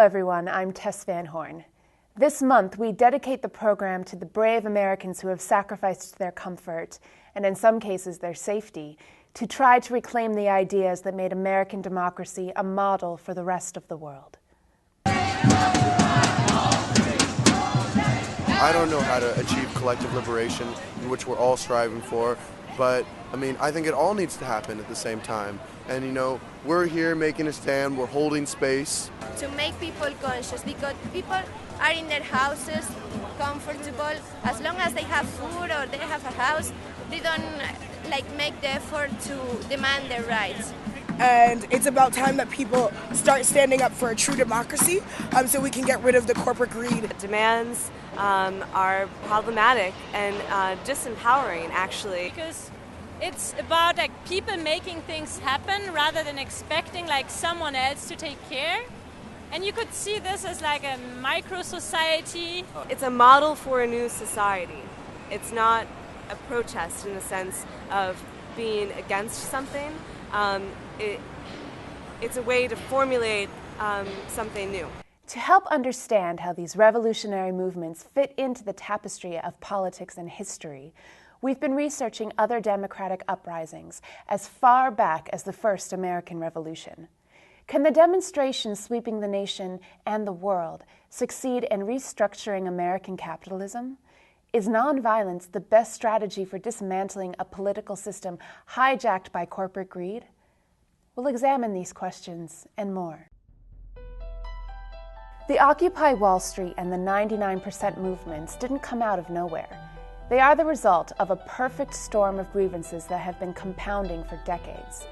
everyone, I'm Tess Van Horn. This month, we dedicate the program to the brave Americans who have sacrificed their comfort, and in some cases their safety, to try to reclaim the ideas that made American democracy a model for the rest of the world. I don't know how to achieve collective liberation, which we're all striving for, but I think it all needs to happen at the same time. And we're here making a stand, we're holding space. To make people conscious, because people are in their houses, comfortable, as long as they have food or they have a house, they don't make the effort to demand their rights. And it's about time that people start standing up for a true democracy so we can get rid of the corporate greed. Demands are problematic and disempowering, actually. Because it's about people making things happen rather than expecting someone else to take care. And you could see this as a micro-society. It's a model for a new society. It's not a protest in the sense of being against something. It's a way to formulate something new. To help understand how these revolutionary movements fit into the tapestry of politics and history, we've been researching other democratic uprisings as far back as the first American Revolution. Can the demonstrations sweeping the nation and the world succeed in restructuring American capitalism? Is nonviolence the best strategy for dismantling a political system hijacked by corporate greed? We'll examine these questions and more. The Occupy Wall Street and the 99% movements didn't come out of nowhere. They are the result of a perfect storm of grievances that have been compounding for decades.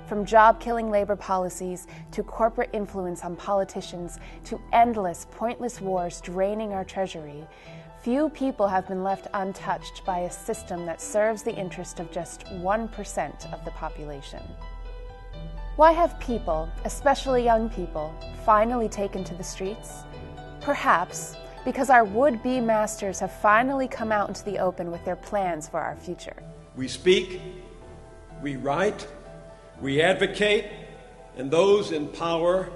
From job-killing labor policies to corporate influence on politicians to endless, pointless wars draining our treasury, few people have been left untouched by a system that serves the interest of just 1% of the population. Why have people, especially young people, finally taken to the streets? Perhaps because our would-be masters have finally come out into the open with their plans for our future. We speak, we write, we advocate, and those in power,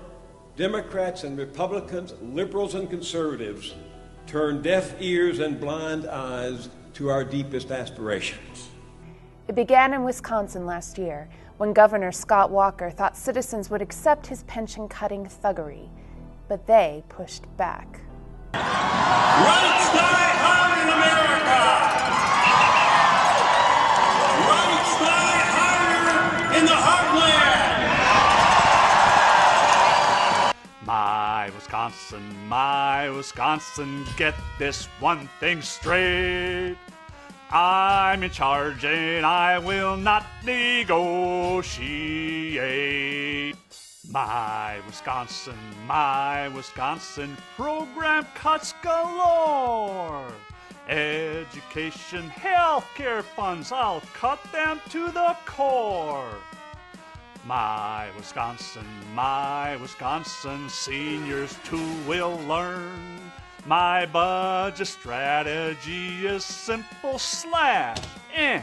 Democrats and Republicans, liberals and conservatives, turn deaf ears and blind eyes to our deepest aspirations. It began in Wisconsin last year, when Governor Scott Walker thought citizens would accept his pension-cutting thuggery, but they pushed back. Rights die hard in America! Rights die harder in the heartland! My Wisconsin, get this one thing straight. I'm in charge and I will not negotiate. My Wisconsin, program cuts galore. Education, healthcare funds, I'll cut them to the core. My Wisconsin, seniors too will learn. My budget strategy is simple: slash and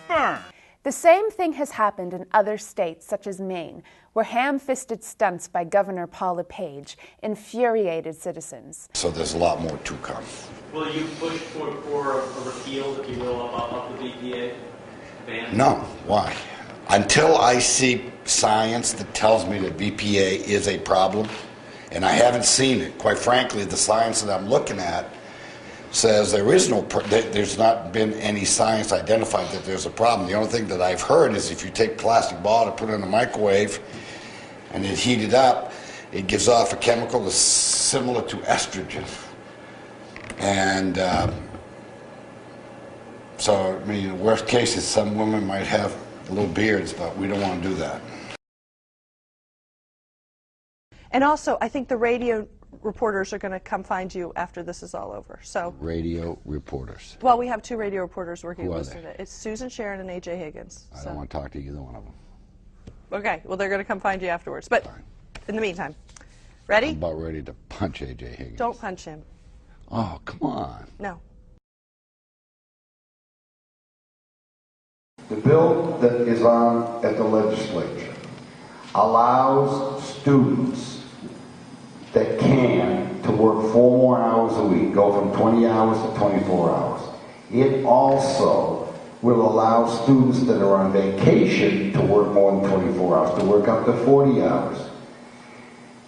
burn. The same thing has happened in other states, such as Maine, where ham-fisted stunts by Governor Paul LePage infuriated citizens. So there's a lot more to come. Will you push for a repeal, if you will, of the BPA ban? No. Why? Until I see science that tells me that BPA is a problem, and I haven't seen it. Quite frankly, the science that I'm looking at says there's not been any science identified that there's a problem. The only thing that I've heard is if you take plastic ball to put it in the microwave and it heat it up, it gives off a chemical that's similar to estrogen. And so, the worst case is some women might have little beards, but we don't want to do that. And also, I think the radio reporters are going to come find you after this is all over. So radio reporters. Well, we have two radio reporters working with us they? today. It's Susan Sharon and A.J. Higgins. I don't want to talk to either one of them. Okay, well, they're going to come find you afterwards. But Fine. In the meantime, ready? I'm about ready to punch A.J. Higgins. Don't punch him. Oh, come on. No. The bill that is on at the legislature allows students that can to work 4 more hours a week, go from 20 hours to 24 hours. It also will allow students that are on vacation to work more than 24 hours, to work up to 40 hours.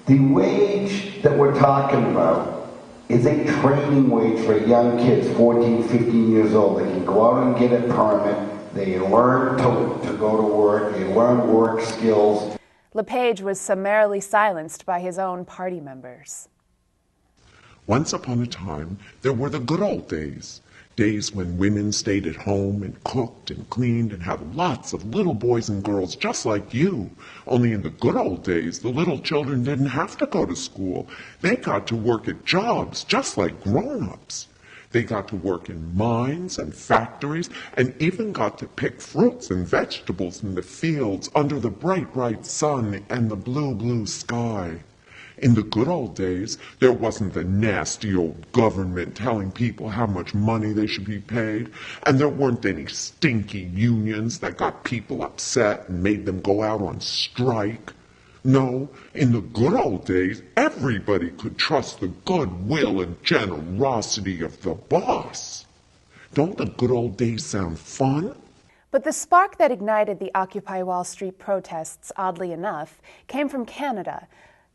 The wage that we're talking about is a training wage for young kids, 14, 15 years old. They can go out and get a permit. They learn to go to work. They learn work skills. LePage was summarily silenced by his own party members. Once upon a time, there were the good old days. Days when women stayed at home and cooked and cleaned and had lots of little boys and girls just like you. Only in the good old days, the little children didn't have to go to school. They got to work at jobs just like grown-ups. They got to work in mines and factories and even got to pick fruits and vegetables in the fields under the bright, bright sun and the blue, blue sky. In the good old days, there wasn't the nasty old government telling people how much money they should be paid, and there weren't any stinky unions that got people upset and made them go out on strike. No, in the good old days, everybody could trust the goodwill and generosity of the boss. Don't the good old days sound fun? But the spark that ignited the Occupy Wall Street protests, oddly enough, came from Canada.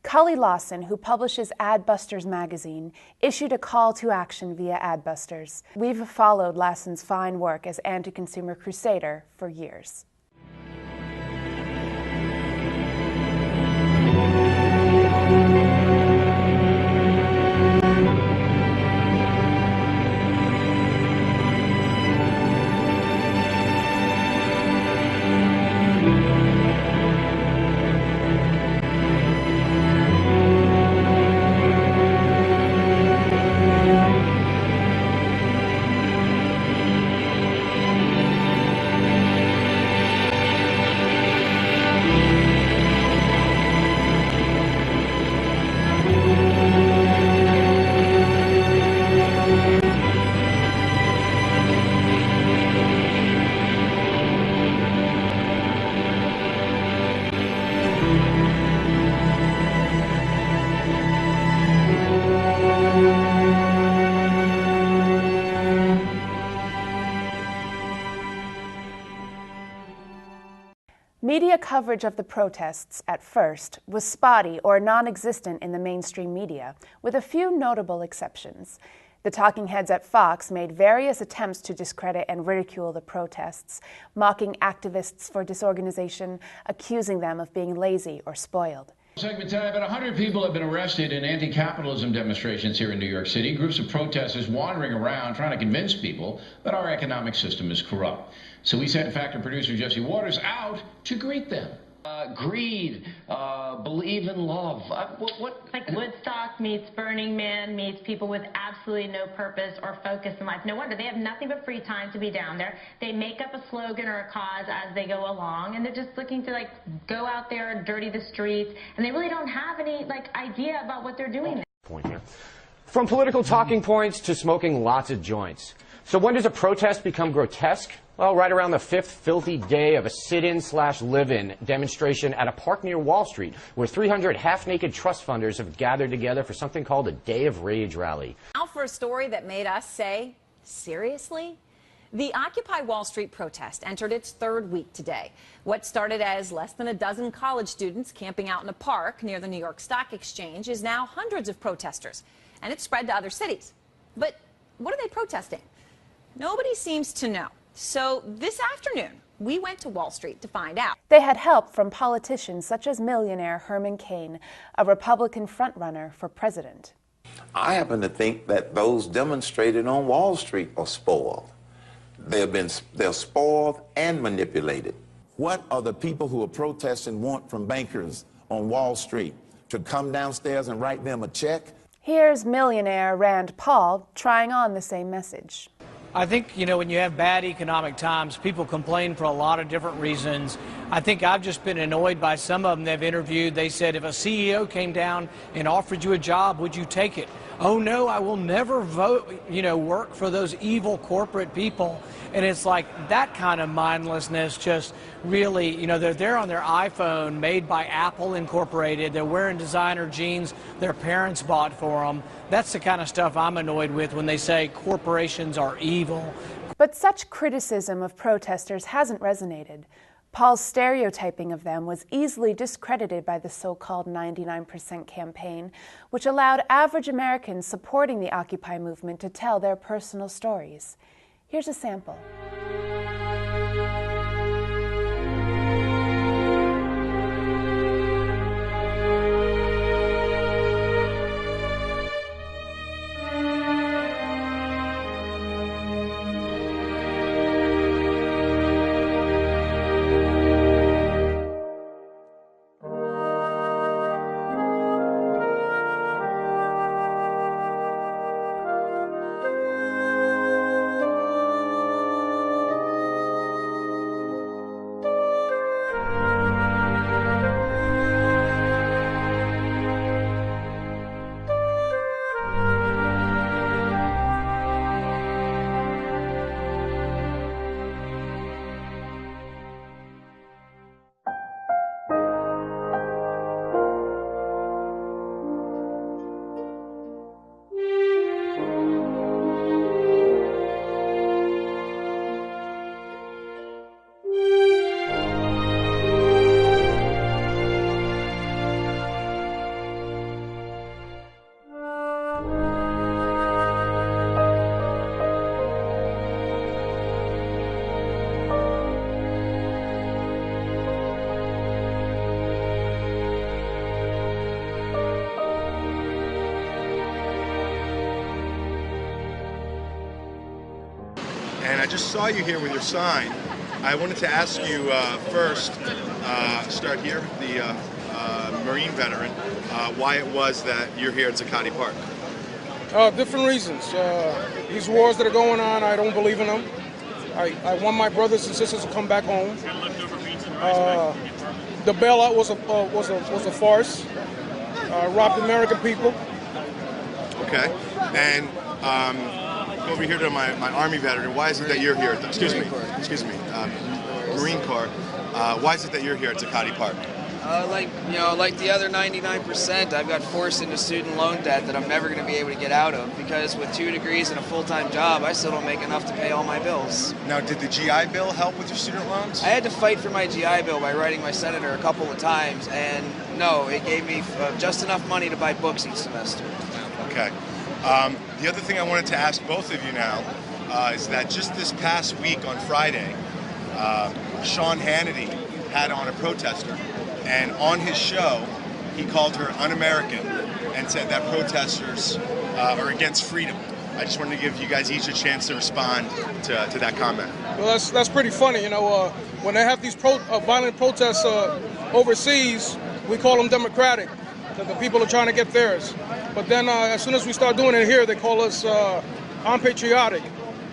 Cully Lawson, who publishes Adbusters magazine, issued a call to action via Adbusters. We've followed Lawson's fine work as anti-consumer crusader for years. Media coverage of the protests, at first, was spotty or non-existent in the mainstream media, with a few notable exceptions. The talking heads at Fox made various attempts to discredit and ridicule the protests, mocking activists for disorganization, accusing them of being lazy or spoiled. Segment tonight, about 100 people have been arrested in anti-capitalism demonstrations here in New York City. Groups of protesters wandering around trying to convince people that our economic system is corrupt. So we sent Factor producer Jesse Waters out to greet them. Greed, believe in love. Like Woodstock meets Burning Man meets people with absolutely no purpose or focus in life. No wonder they have nothing but free time to be down there. They make up a slogan or a cause as they go along, and they're just looking to go out there and dirty the streets, and they really don't have any idea about what they're doing. Point here. From political talking points to smoking lots of joints. So when does a protest become grotesque? Well, right around the 5th filthy day of a sit-in/live-in demonstration at a park near Wall Street, where 300 half-naked trust funders have gathered together for something called a Day of Rage rally. Now for a story that made us say, seriously? The Occupy Wall Street protest entered its 3rd week today. What started as less than a dozen college students camping out in a park near the New York Stock Exchange is now hundreds of protesters, and it's spread to other cities. But what are they protesting? Nobody seems to know. So this afternoon, we went to Wall Street to find out. They had help from politicians such as millionaire Herman Cain, a Republican frontrunner for president. I happen to think that those demonstrating on Wall Street are spoiled. They're spoiled and manipulated. What are the people who are protesting want from bankers on Wall Street? To come downstairs and write them a check? Here's millionaire Rand Paul trying on the same message. I think, when you have bad economic times, people complain for a lot of different reasons. I think I've just been annoyed by some of them they've interviewed. They said, if a CEO came down and offered you a job, would you take it? Oh, no, I will never work for those evil corporate people. And it's like that kind of mindlessness just really, they're there on their iPhone made by Apple Incorporated. They're wearing designer jeans their parents bought for them. That's the kind of stuff I'm annoyed with when they say corporations are evil. But such criticism of protesters hasn't resonated. Paul's stereotyping of them was easily discredited by the so-called 99% campaign, which allowed average Americans supporting the Occupy movement to tell their personal stories. Here's a sample. And I just saw you here with your sign. I wanted to ask you first, start here, the Marine veteran, why it was that you're here at Zuccotti Park. Different reasons. These wars that are going on, I don't believe in them. I want my brothers and sisters to come back home. The bailout was a farce. Robbed the American people. Okay. And over here to my Army veteran, why is it that you're here? Marine Corps. Why is it that you're here at Zuccotti Park? Like the other 99%, I've got forced into student loan debt that I'm never going to be able to get out of because with 2 degrees and a full-time job, I still don't make enough to pay all my bills. Now, did the GI Bill help with your student loans? I had to fight for my GI Bill by writing my senator a couple of times, and no, it gave me just enough money to buy books each semester. Okay. The other thing I wanted to ask both of you now is that just this past week on Friday, Sean Hannity had on a protester, and on his show, he called her un-American and said that protesters are against freedom. I just wanted to give you guys each a chance to respond to that comment. Well, that's pretty funny. When they have these violent protests overseas, we call them democratic, that the people are trying to get theirs. But then as soon as we start doing it here, they call us unpatriotic.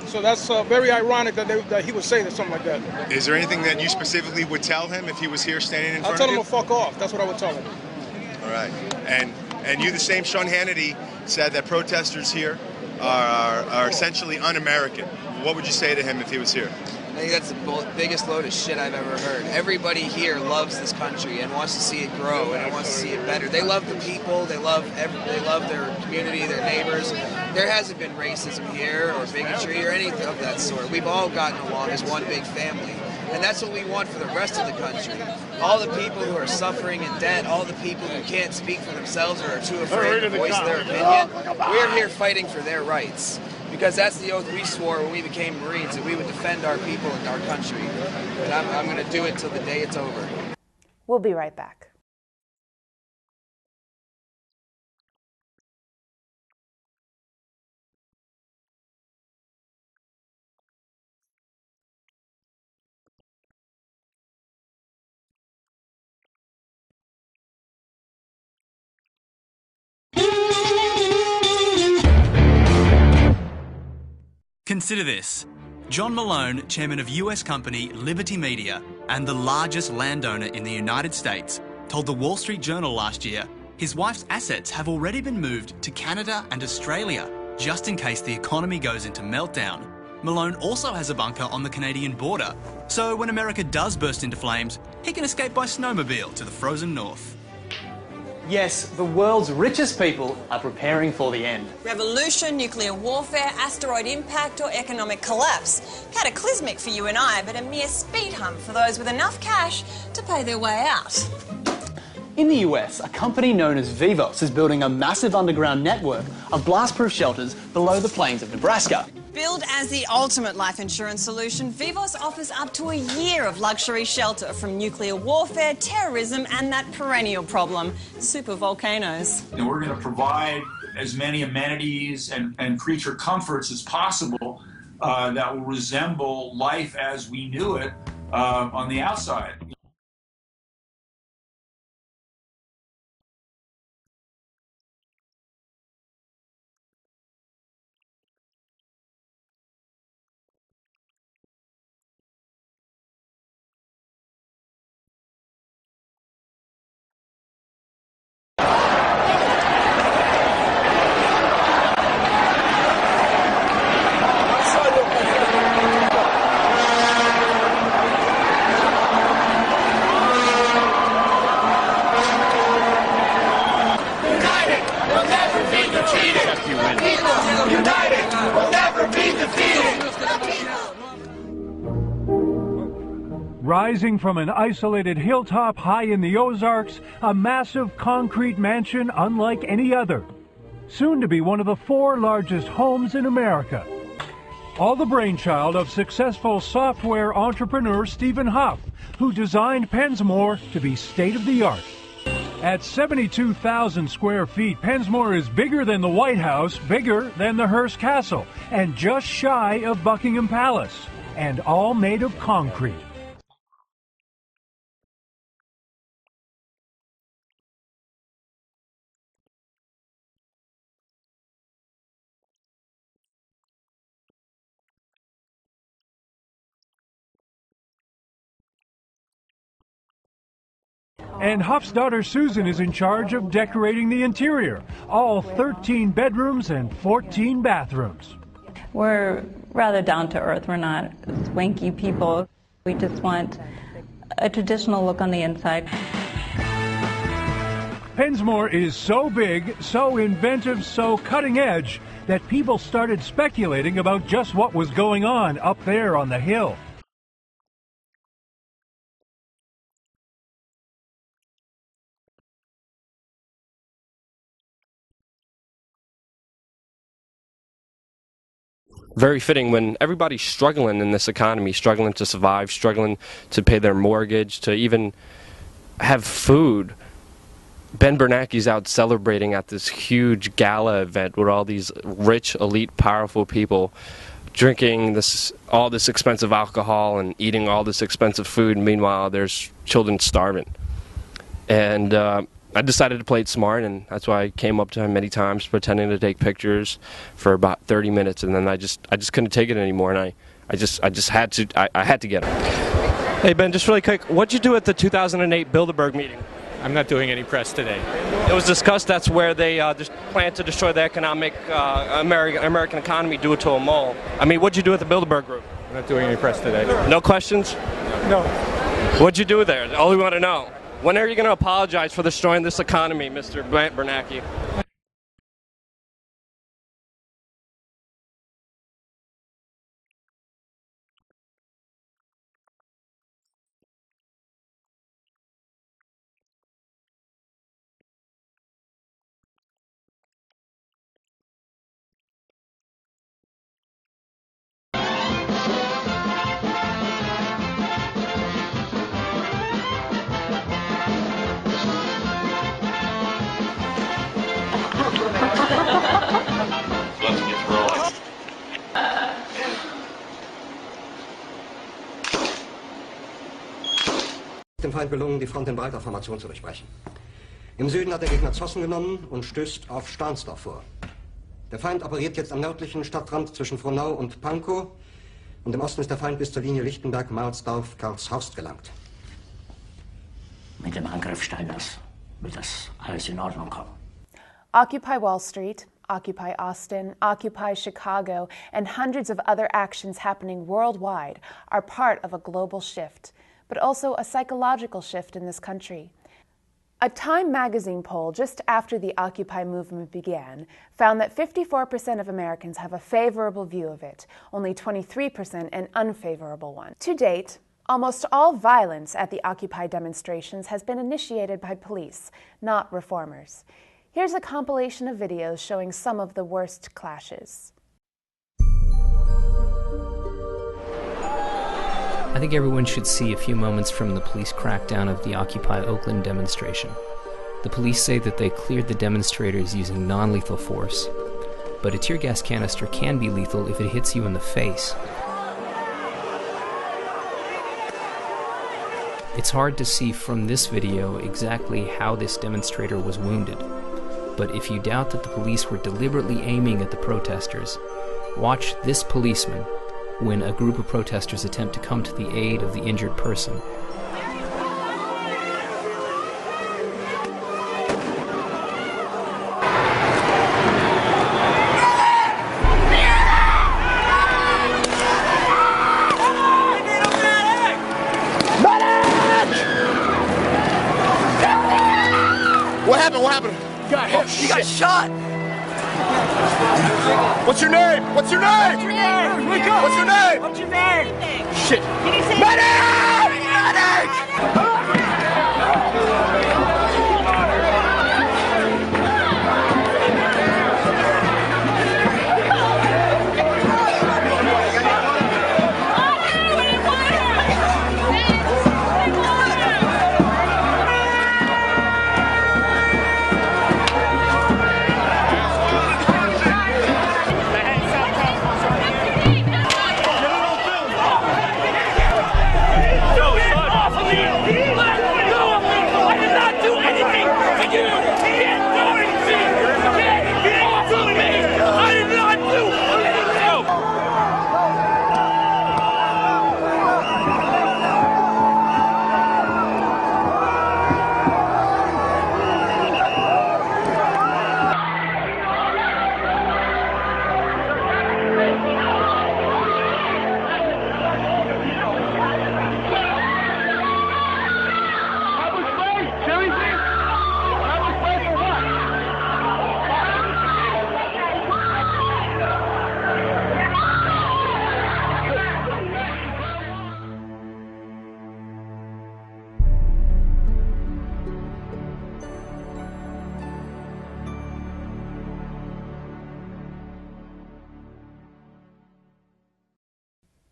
So that's very ironic that he would say something like that. Is there anything that you specifically would tell him if he was here standing in front of you? I'll tell him to fuck off. That's what I would tell him. All right. And you, the same Sean Hannity, said that protesters here are essentially un-American. What would you say to him if he was here? I think that's the biggest load of shit I've ever heard. Everybody here loves this country and wants to see it grow and wants to see it better. They love the people. They love their community, their neighbors. There hasn't been racism here or bigotry or anything of that sort. We've all gotten along as one big family. And that's what we want for the rest of the country. All the people who are suffering in debt, all the people who can't speak for themselves or are too afraid to voice their opinion, we're here fighting for their rights. Because that's the oath we swore when we became Marines, that we would defend our people and our country. And I'm going to do it till the day it's over. We'll be right back. Consider this. John Malone, chairman of US company Liberty Media, and the largest landowner in the United States, told the Wall Street Journal last year his wife's assets have already been moved to Canada and Australia, just in case the economy goes into meltdown. Malone also has a bunker on the Canadian border, so when America does burst into flames, he can escape by snowmobile to the frozen north. Yes, the world's richest people are preparing for the end. Revolution, nuclear warfare, asteroid impact or economic collapse. Cataclysmic for you and I, but a mere speed hump for those with enough cash to pay their way out. In the US, a company known as Vivos is building a massive underground network of blast-proof shelters below the plains of Nebraska. Billed as the ultimate life insurance solution, Vivos offers up to a year of luxury shelter from nuclear warfare, terrorism and that perennial problem, supervolcanoes. And we're going to provide as many amenities and creature comforts as possible that will resemble life as we knew it on the outside. Rising from an isolated hilltop high in the Ozarks, a massive concrete mansion unlike any other. Soon to be one of the 4 largest homes in America. All the brainchild of successful software entrepreneur Stephen Huff, who designed Pensmore to be state-of-the-art. At 72,000 square feet, Pensmore is bigger than the White House, bigger than the Hearst Castle, and just shy of Buckingham Palace, and all made of concrete. And Huff's daughter Susan is in charge of decorating the interior, all 13 bedrooms and 14 bathrooms. We're rather down to earth. We're not swanky people. We just want a traditional look on the inside. Pensmore is so big, so inventive, so cutting edge that people started speculating about just what was going on up there on the hill. Very fitting when everybody's struggling in this economy, struggling to survive, struggling to pay their mortgage, to even have food. Ben Bernanke's out celebrating at this huge gala event with all these rich, elite, powerful people drinking all this expensive alcohol and eating all this expensive food. Meanwhile, there's children starving. And I decided to play it smart, and that's why I came up to him many times pretending to take pictures for about 30 minutes, and then I just couldn't take it anymore, and I just had to get him. Hey Ben, just really quick, what'd you do at the 2008 Bilderberg meeting? I'm not doing any press today. It was discussed that's where they just plan to destroy the American economy due to a mole. I mean, what'd you do at the Bilderberg group? I'm not doing any press today. No questions? No. What'd you do there? All we want to know. When are you going to apologize for destroying this economy, Mr. Bernanke? Let's get rolling. Dem Feind gelungen, die Front in breiter Formation zu durchbrechen. Im Süden hat der Gegner Zossen genommen und stößt auf Stahnsdorf vor. Der Feind operiert jetzt am nördlichen Stadtrand zwischen Frohnau und Pankow und im Osten ist der Feind bis zur Linie Lichtenberg-Marsdorf-Karlshorst gelangt. mit dem Angriff Steiners wird das alles in Ordnung kommen. Occupy Wall Street, Occupy Austin, Occupy Chicago, and hundreds of other actions happening worldwide are part of a global shift, but also a psychological shift in this country. A Time magazine poll just after the Occupy movement began found that 54% of Americans have a favorable view of it, only 23% an unfavorable one. To date, almost all violence at the Occupy demonstrations has been initiated by police, not reformers. Here's a compilation of videos showing some of the worst clashes. I think everyone should see a few moments from the police crackdown of the Occupy Oakland demonstration. The police say that they cleared the demonstrators using non-lethal force, but a tear gas canister can be lethal if it hits you in the face. It's hard to see from this video exactly how this demonstrator was wounded, but if you doubt that the police were deliberately aiming at the protesters, watch this policeman when a group of protesters attempt to come to the aid of the injured person. What happened? What happened? Got hit. He got shot. What's your name? What's your name? What's your name? Wake up. What's your name? What's your name? Shit. Medic!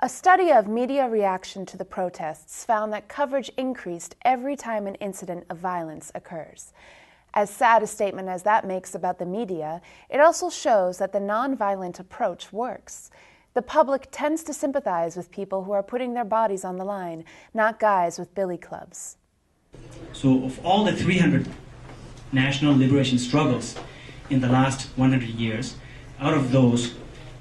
A study of media reaction to the protests found that coverage increased every time an incident of violence occurs. As sad a statement as that makes about the media, it also shows that the nonviolent approach works. The public tends to sympathize with people who are putting their bodies on the line, not guys with billy clubs. So of all the 300 national liberation struggles in the last 100 years, out of those,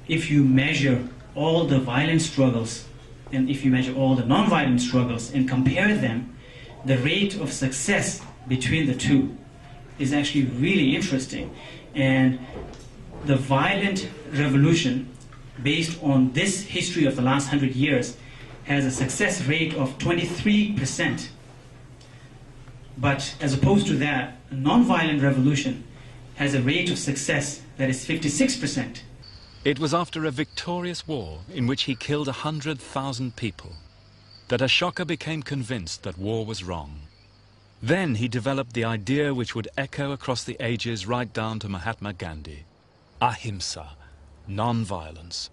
if you measure all the violent struggles and if you measure all the non-violent struggles and compare them, the rate of success between the two is actually really interesting. And the violent revolution, based on this history of the last 100 years, has a success rate of 23%. But as opposed to that, a non-violent revolution has a rate of success that is 56%. It was after a victorious war in which he killed 100,000 people that Ashoka became convinced that war was wrong. Then he developed the idea which would echo across the ages right down to Mahatma Gandhi: ahimsa, non-violence.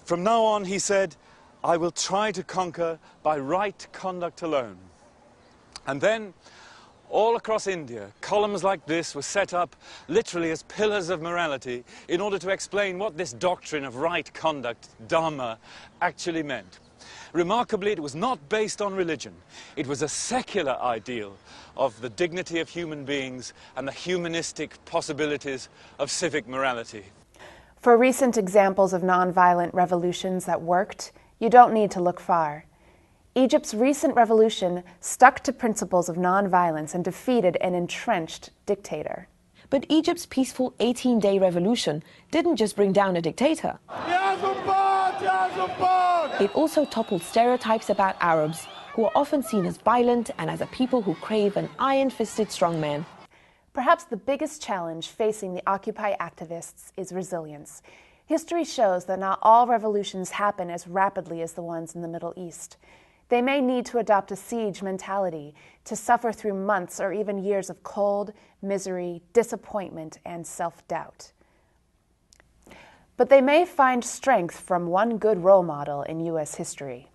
From now on, he said, I will try to conquer by right conduct alone. And then, all across India, columns like this were set up literally as pillars of morality in order to explain what this doctrine of right conduct, dharma, actually meant. Remarkably, it was not based on religion. It was a secular ideal of the dignity of human beings and the humanistic possibilities of civic morality. For recent examples of nonviolent revolutions that worked, you don't need to look far. Egypt's recent revolution stuck to principles of nonviolence and defeated an entrenched dictator. But Egypt's peaceful 18-day revolution didn't just bring down a dictator. It also toppled stereotypes about Arabs, who are often seen as violent and as a people who crave an iron-fisted strongman. Perhaps the biggest challenge facing the Occupy activists is resilience. History shows that not all revolutions happen as rapidly as the ones in the Middle East. They may need to adopt a siege mentality, to suffer through months or even years of cold, misery, disappointment, and self-doubt. But they may find strength from one good role model in U.S. history.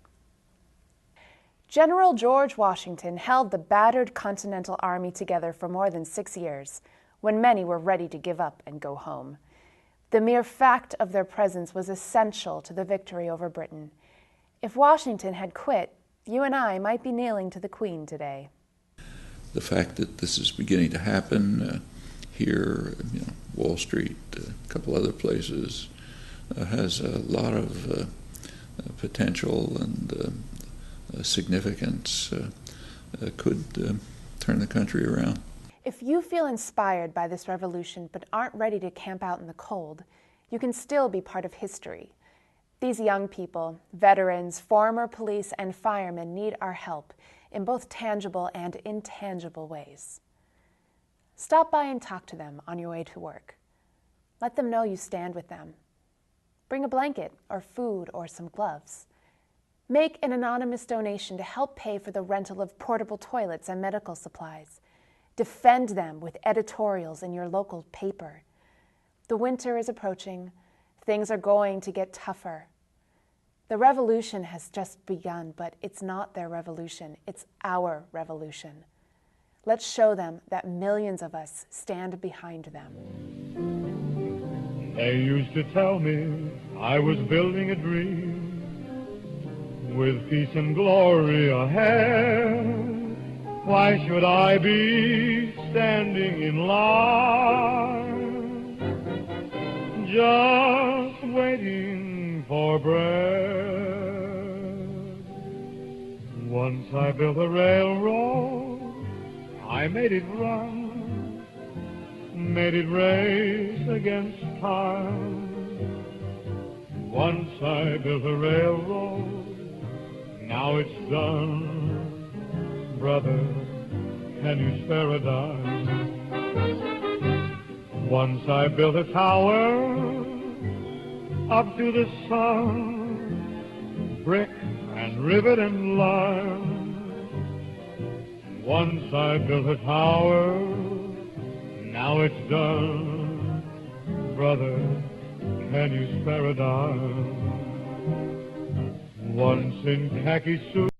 General George Washington held the battered Continental Army together for more than 6 years, when many were ready to give up and go home. The mere fact of their presence was essential to the victory over Britain. If Washington had quit, you and I might be kneeling to the Queen today. The fact that this is beginning to happen here, Wall Street, a couple other places, has a lot of potential and significance, could turn the country around. If you feel inspired by this revolution but aren't ready to camp out in the cold, you can still be part of history. These young people, veterans, former police, and firemen need our help in both tangible and intangible ways. Stop by and talk to them on your way to work. Let them know you stand with them. Bring a blanket or food or some gloves. Make an anonymous donation to help pay for the rental of portable toilets and medical supplies. Defend them with editorials in your local paper. The winter is approaching. Things are going to get tougher. The revolution has just begun, but it's not their revolution. It's our revolution. Let's show them that millions of us stand behind them. They used to tell me I was building a dream with peace and glory ahead. Why should I be standing in line, just waiting for bread? Once I built a railroad, I made it run, made it race against time. Once I built a railroad, now it's done. Brother, can you spare a dime? Once I built a tower up to the sun, brick and rivet and lime. Once I built a tower, now it's done. Brother, can you spare a dime? Once in khaki suit,